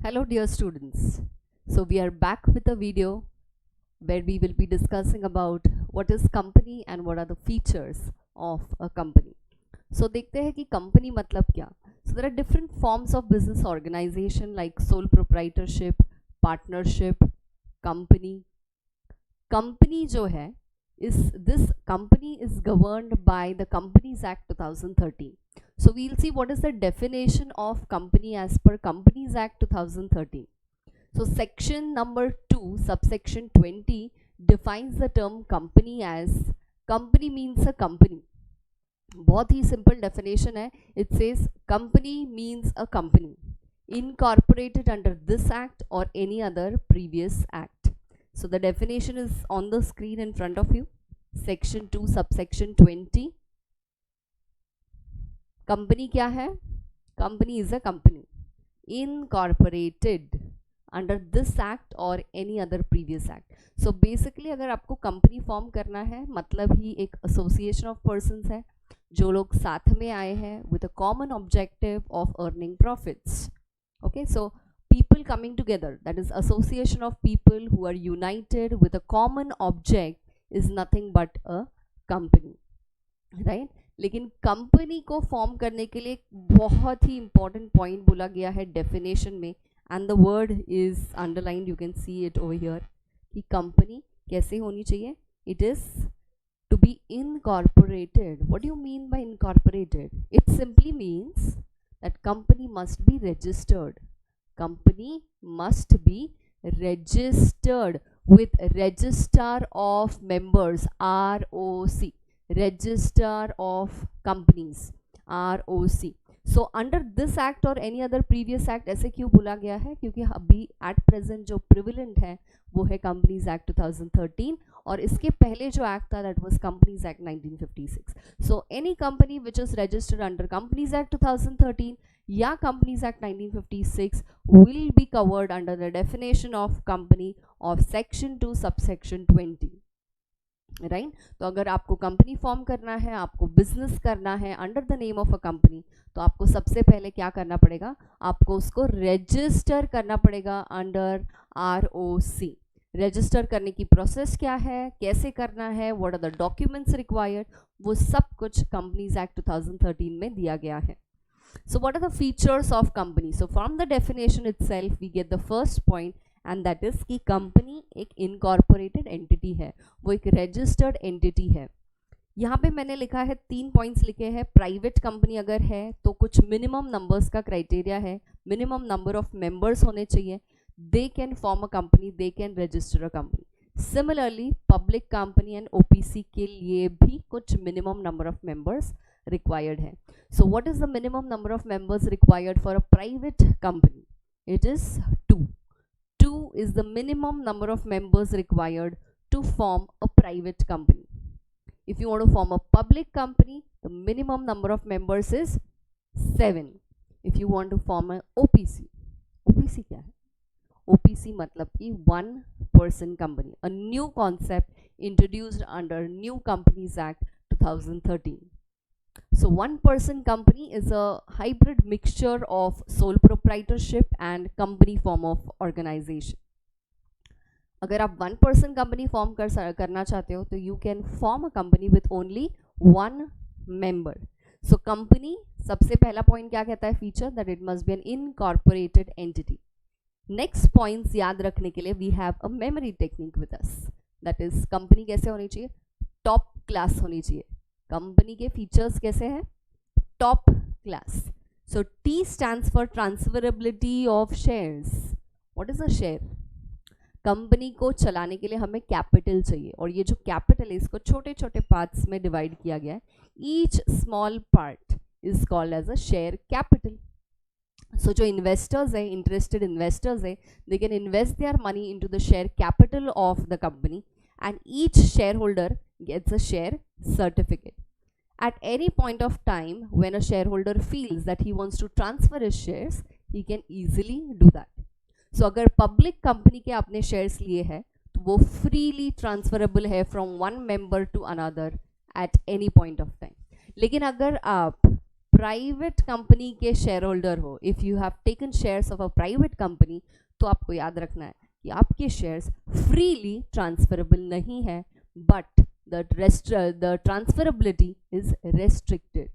Hello dear students. So we are back with a video where we will be discussing about what is company and what are the features of a company. So देखते हैं कि company मतलब क्या. So there are different forms of business organization like sole proprietorship, partnership, company. Company जो है this company is governed by the Companies Act 2013. So we'll see what is the definition of company as per Companies Act 2013. So section number 2 subsection 20 defines the term company as company means a company. बहुत ही simple definition है. It says company means a company incorporated under this act or any other previous act. So the definition is on the screen in front of you. Section 2 subsection 20. Company क्या है? Company is a company incorporated under this act or any other previous act. So basically अगर आपको company form करना है मतलब ही एक association of persons है जो लोग साथ में आए हैं with a common objective of earning profits. Okay, so people coming together, that is association of people who are united with a common object is nothing but a company, right? लेकिन company को form करने के लिए एक बहुत ही important point बोला गया है डेफिनेशन में and the word is underlined, you can see it over here कि कंपनी कैसे होनी चाहिए. It is to be incorporated. What do you mean by incorporated? It simply means that company must be registered. Company must be registered with Register of Members, ROC, Register of Companies, ROC. So under this act or any other previous act ऐसे क्यों बोला गया है? क्योंकि अभी at present जो prevalent है वो है Companies Act 2013 और इसके पहले जो act था that was Companies Act 1956. So any company which is registered under Companies Act 2013 या Companies Act 1956 will be covered under the definition of company of section 2 subsection 20. Right तो अगर आपको कंपनी फॉर्म करना है, आपको बिजनेस करना है under the name of a company, तो आपको सबसे पहले क्या करना पड़ेगा? आपको उसको रजिस्टर करना पड़ेगा अंडर ROC. रजिस्टर करने की प्रोसेस क्या है, कैसे करना है, what are the documents required, वो सब कुछ कंपनीज एक्ट 2013 में दिया गया है. So what are the features of company? So from the definition itself we get the first point and that is कि company एक incorporated entity है, वो एक registered entity है. यहाँ पे मैंने लिखा है 3 पॉइंट्स लिखे हैं. प्राइवेट कंपनी अगर है तो कुछ मिनिमम नंबर्स का क्राइटेरिया है, मिनिमम नंबर ऑफ मेंबर्स होने चाहिए. They can form a company, they can register a company. Similarly public company and OPC के लिए भी कुछ minimum number of members required है. So what is the minimum number of members required for a private company? It is 2. 2 is the minimum number of members required to form a private company. If you want to form a public company, the minimum number of members is 7. If you want to form an OPC, OPC क्या है? OPC मतलब कि one person company, a new concept introduced under New Companies Act 2013. So one person company is a hybrid mixture of sole proprietorship and company form of organization. अगर आप one person company form करना चाहते हो तो you can form a company with only one member. So company सबसे पहला point क्या कहता है feature? That it must be an incorporated entity. Next points याद रखने के लिए we have a memory technique with us. That is company कैसे होनी चाहिए? Top class होनी चाहिए. कंपनी के फीचर्स कैसे हैं? Top class. So T stands for transferability of shares. What is a share? Company को चलाने के लिए हमें कैपिटल चाहिए और ये जो कैपिटल है इसको छोटे छोटे पार्ट्स में डिवाइड किया गया है. Each small part is called as a share capital. So जो इन्वेस्टर्स है, इंटरेस्टेड इन्वेस्टर्स है, they can invest their money into the share capital of the company and each shareholder gets a share certificate. At any point of time when a shareholder feels that he wants to transfer his shares, he can easily do that. So अगर public company के आपने shares लिए हैं तो वो freely transferable है from one member to another at any point of time. लेकिन अगर आप प्राइवेट कंपनी के शेयर होल्डर हो, if you have taken shares of a private company, तो आपको याद रखना है कि आपके शेयर्स फ्रीली ट्रांसफरेबल नहीं है, but the transferability is restricted.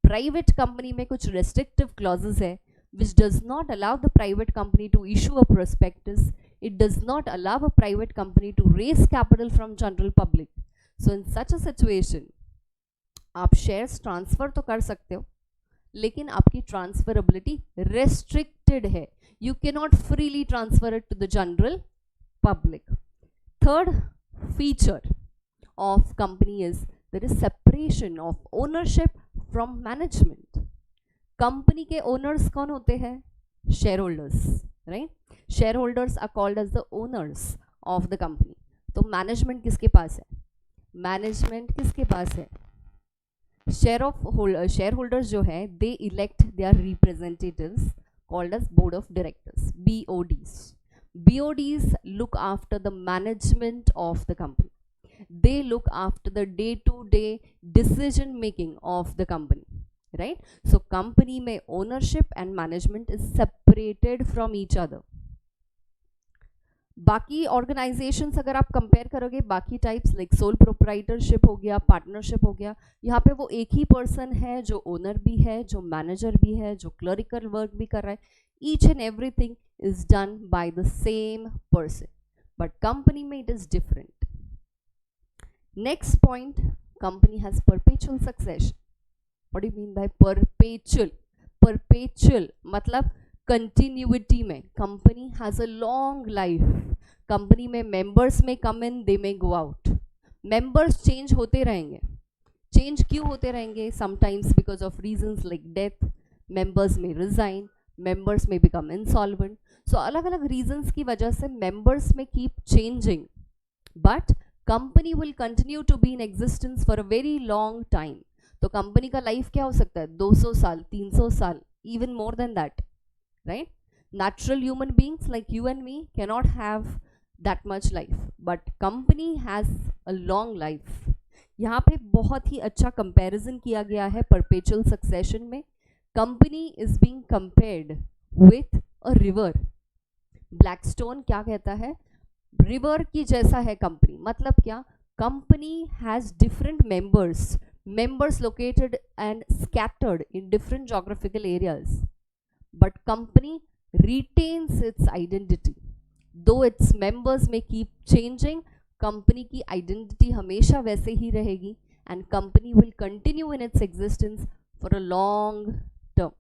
Private company में कुछ रेस्ट्रिक्टिव क्लॉजेस है which does not allow the private company to issue a prospectus. It does not allow a private company to raise capital from general public. So in such a situation, आप shares transfer तो कर सकते हो, लेकिन आपकी transferability restricted है. You can not freely transfer it to the general public. Third feature of company is there is separation of ownership from management. Company के owners कौन होते हैं? Shareholders, right? Shareholders are called as the owners of the company. तो management किसके पास है? Management किसके पास है? शेयर होल्डर्स जो है, they elect their representatives called as board of directors, BODs. BODs look after the management of the company. They look after the day-to-day decision making of the company. Right? So company में ownership and management is separated from each other. बाकी organisations अगर आप compare करोगे, बाकी types like sole proprietorship हो गया, partnership हो गया, यहाँ पे वो एक ही पर्सन है जो ओनर भी है, जो मैनेजर भी है, जो क्लरिकल वर्क भी कर रहा है. Each and everything is done by the same person. But company में it is different. Next point, company has perpetual succession. What do you mean by perpetual? Perpetual मतलब continuity में. Company has a long life. Company में members may come in, they may go out. Members change होते रहेंगे. Change क्यों होते रहेंगे? Sometimes because of reasons like death. Members may resign. Members may become insolvent. So अलग अलग reasons की वजह से members may keep changing. But company will continue to be in existence for a very long time. तो company का life क्या हो सकता है? 200 साल, 300 साल, even more than that, right? Natural human beings like you and me can not have that much life, but company has a long life. यहाँ पे बहुत ही अच्छा कंपैरिजन किया गया है परपेचुअल सक्सेशन में. Company is being compared with a river. Blackstone क्या कहता है? रिवर की जैसा है कंपनी. मतलब क्या? Company has different members located and scattered in different geographical areas, but company retains its identity. Though its members may keep changing, company की identity हमेशा वैसे ही रहेगी, and company will continue in its existence for a long term.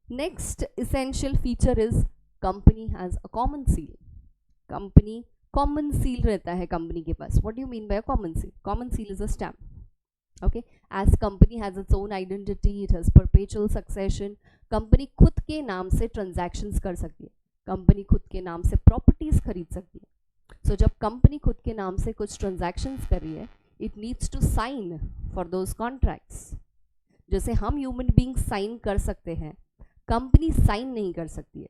Next essential feature is company has a common seal. Company common seal रहता है company के पास. What do you mean by common seal? Common seal is a stamp. Okay, as company has its own identity, it has perpetual succession. Company खुद के नाम से transactions कर सकती है. कंपनी खुद के नाम से प्रॉपर्टीज खरीद सकती है. सो जब कंपनी खुद के नाम से कुछ ट्रांजैक्शंस कर रही है, it needs to sign for those contracts. जैसे हम ह्यूमन बींग साइन कर सकते हैं, कंपनी साइन नहीं कर सकती है.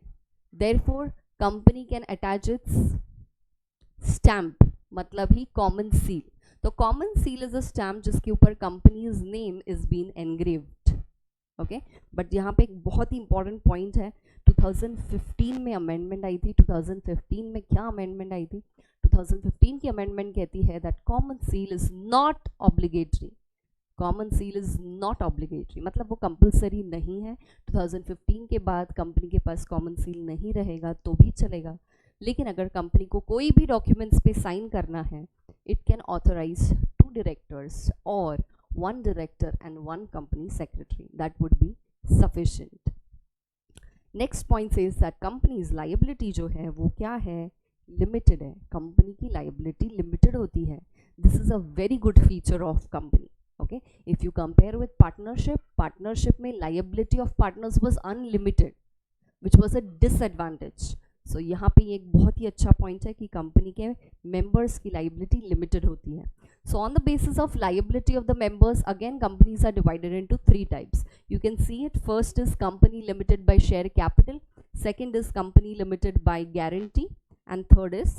Therefore company can attach its stamp, मतलब ही कॉमन सील. तो common seal is a stamp जिसके ऊपर company's name is been engraved. Okay, but यहाँ पे एक बहुत ही इंपॉर्टेंट पॉइंट है. 2015 में अमेंडमेंट आई थी. 2015 में क्या अमेंडमेंट आई थी? 2015 की अमेंडमेंट कहती है that common seal is not obligatory. Common seal is not obligatory मतलब वो कंपलसरी नहीं है. 2015 के बाद कंपनी के पास कॉमन सील नहीं रहेगा तो भी चलेगा, लेकिन अगर कंपनी को कोई भी डॉक्यूमेंट्स पे साइन करना है, इट कैन ऑथराइज 2 डायरेक्टर्स और 1 director and 1 company secretary. That would be sufficient. Next point says that companies liability जो है वो क्या है? लिमिटेड है. कंपनी की लायबिलिटी लिमिटेड होती है. This is a very good feature of company. Okay, if you compare with partnership में liability of partners was unlimited which was a disadvantage. So यहाँ पे एक बहुत ही अच्छा पॉइंट है कि कंपनी के मेंबर्स की लाइबिलिटी लिमिटेड होती है. So on the basis of liability of the members, again companies are divided into 3 types. You can see it. First is company limited by share capital, second is company limited by guarantee, and third is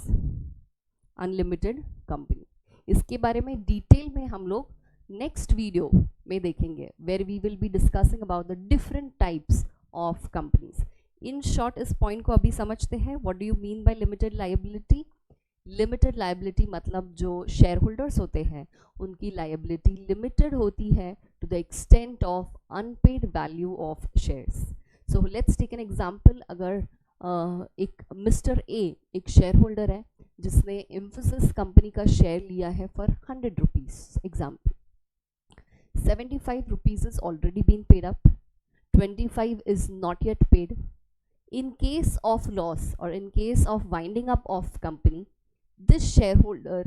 unlimited company. इसके बारे में detail में हम लोग next video में देखेंगे, where we will be discussing about the different types of companies. In short इस point को अभी समझते हैं. What do you mean by limited liability? Limited liability मतलब जो शेयर होल्डर्स होते हैं उनकी लाइबिलिटी लिमिटेड होती है to the extent of unpaid value of shares. So let's take an example. अगर एक मिस्टर ए एक शेयर होल्डर है जिसने इन्फोसिस कंपनी का शेयर लिया है for 100 rupees. Example, 75 rupees is already been paid up, 25 is not yet paid. In case of loss or in case of winding up of company, this shareholder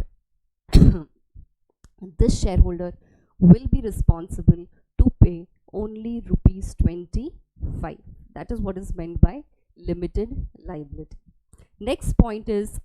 will be responsible to pay only rupees 25. That is what is meant by limited liability. Next point is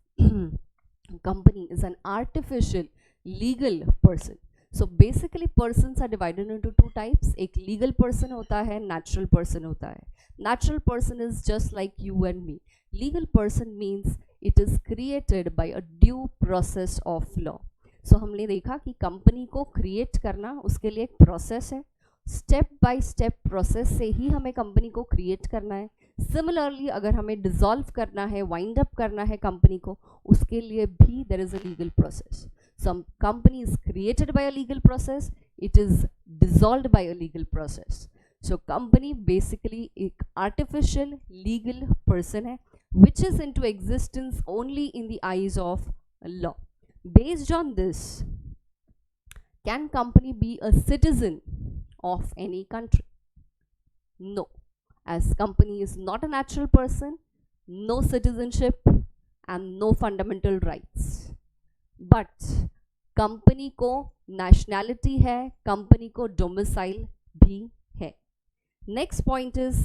company is an artificial legal person. So basically persons are divided into two types. एक legal person होता है, natural person होता है. Natural person is just like you and me. Legal person means it is created by a due process of law. So हमने देखा कि company को create करना उसके लिए एक प्रोसेस है. स्टेप बाय स्टेप प्रोसेस से ही हमें कंपनी को क्रिएट करना है. सिमिलरली अगर हमें डिसॉल्व करना है, वाइंड अप करना है कंपनी को, उसके लिए भी there is a legal process. Some company is created by a legal process, it is dissolved by a legal process. So company basically एक artificial legal person है which is into existence only in the eyes of law. Based on this, can company be a citizen of any country? No, as company is not a natural person, no citizenship and no fundamental rights. But company को nationality है, company को domicile भी है. Next point is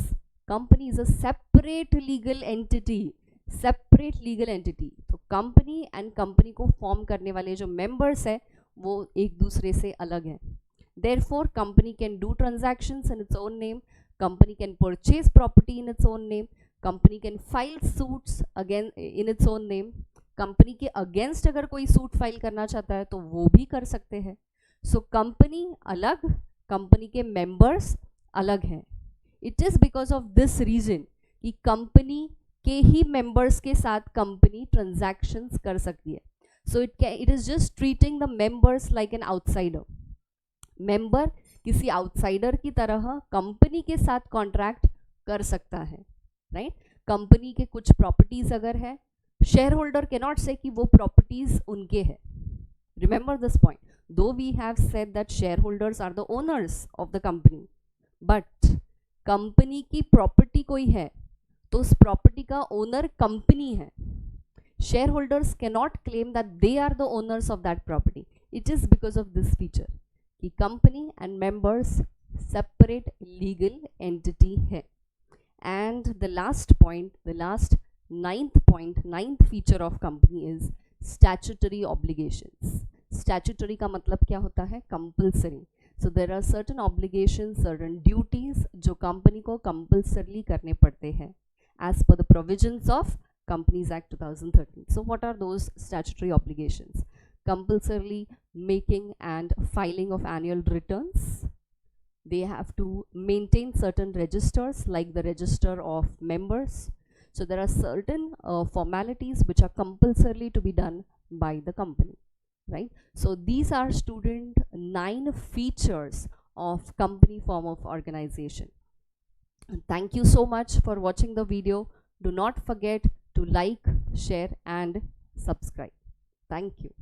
company is a separate legal entity. Separate legal entity, तो company and company को form करने वाले जो मेंबर्स हैं वो एक दूसरे से अलग हैं. Therefore company can do transactions in its own name, company can purchase property in its own name, company can file suits again in its own name. Company के अगेंस्ट अगर कोई सूट फाइल करना चाहता है तो वो भी कर सकते हैं. सो कंपनी अलग, कंपनी के मेंबर्स अलग हैं. It is because of this reason कि कंपनी के ही मेंबर्स के साथ कंपनी ट्रांजैक्शंस कर सकती है. So it is just treating the members like an outsider. Member किसी आउटसाइडर की तरह कंपनी के साथ कॉन्ट्रैक्ट कर सकता है, राइट. कंपनी के कुछ प्रॉपर्टीज अगर है, शेयर होल्डर कैनॉट से कि वो प्रॉपर्टीज उनके हैं. Remember this point. Though we have said that shareholders are the owners of the company, but company की प्रॉपर्टी कोई है तो उस प्रॉपर्टी का ओनर कंपनी है. Shareholders cannot claim that they are the owners of that property. It is because of this feature कि company and members separate legal entity है. And the last point, the last ninth feature of company is statutory obligations. Statutory का मतलब क्या होता है? Compulsory. So there are certain obligations, certain duties जो company को compulsorily करने पड़ते हैं as per the provisions of Companies Act 2013. So what are those statutory obligations? Compulsorily making and filing of annual returns. They have to maintain certain registers like the register of members. So there are certain formalities which are compulsorily to be done by the company, right? So these are student 9 features of company form of organization. Thank you so much for watching the video. Do not forget to like, share and subscribe. Thank you.